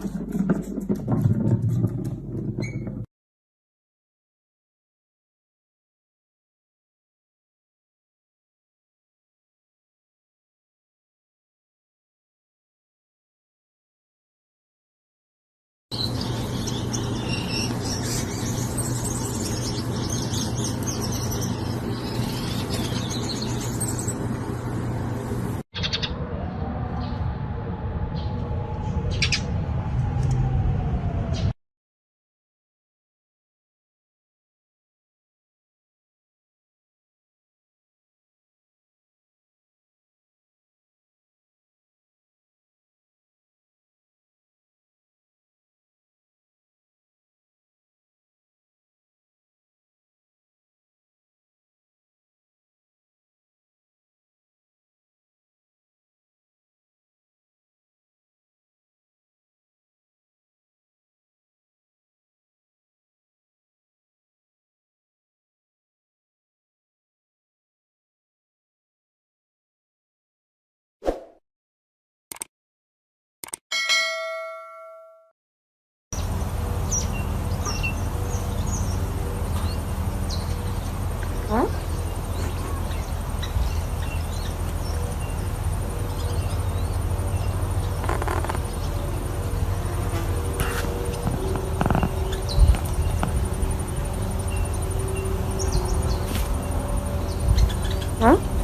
Huh? Huh? Huh?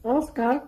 Oscar.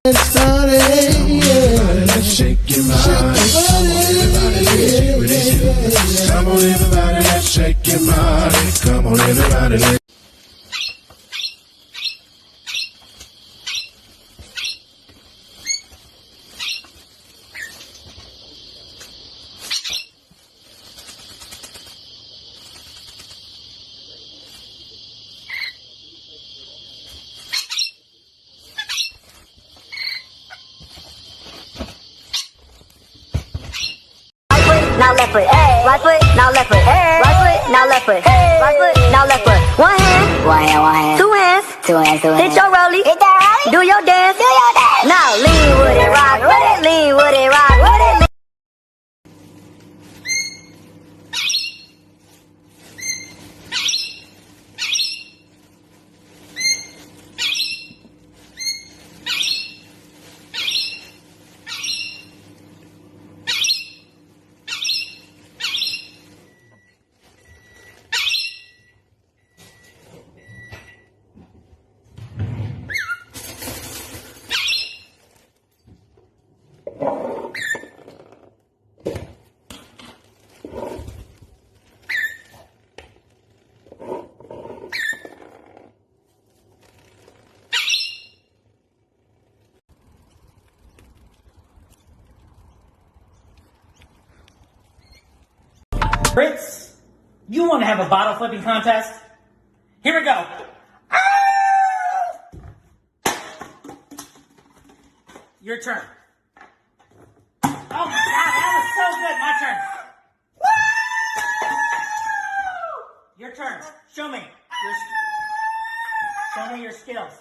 Started, yeah. Let's shake your body. Come on, everybody, let's shake your body. Come on, everybody, let's. Now left foot, right foot, now left foot, right foot, now left foot, right foot, now left foot. One hand, two hands, hit your rollie, do your dance, Now lean with it, rock with it, lean with it, rock with it. Fritz, you want to have a bottle flipping contest? Here we go. Your turn. Oh my God, that was so good. My turn. Your turn. Show me. Show me your skills.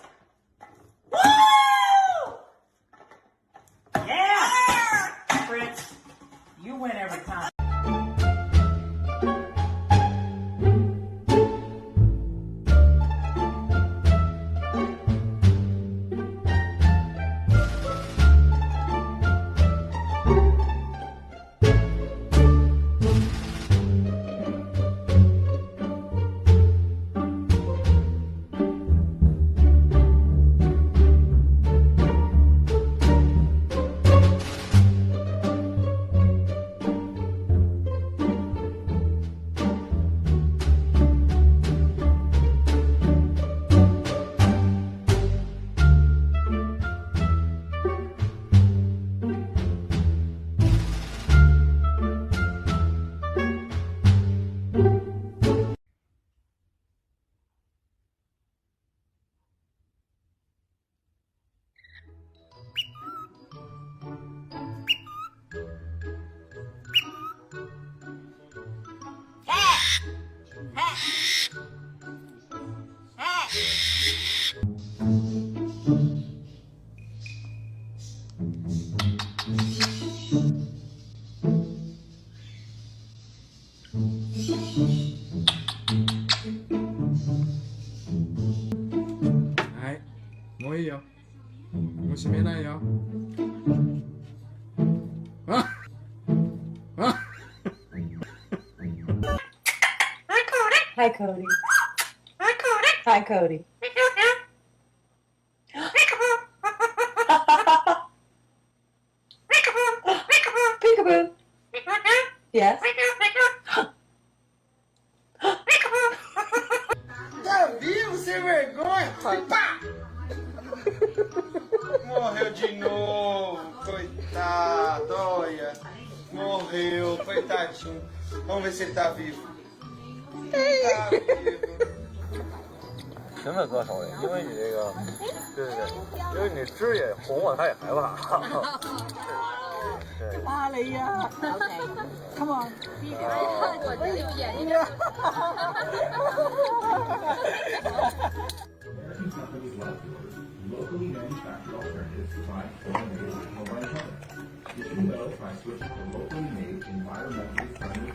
Yeah! Fritz, you win every time. Đấy, ngồi vô. Ngồi xem bên này vô. Hi, Cody. Hi, Cody. Peekaboo. Yes. Tá vivo, sem vergonha? Pá! Morreu de novo, coitado, olha. Morreu, coitadinho. Vamos ver se ele tá vivo. Tá vivo. 真的割手里，因为你这个，对对对，因为你汁也红了，它也害怕。对。大了呀。Come on. 我这有眼睛。Locally manufactured alternatives provide formulated mobile health. Did you know by switching to locally made environmentally friendly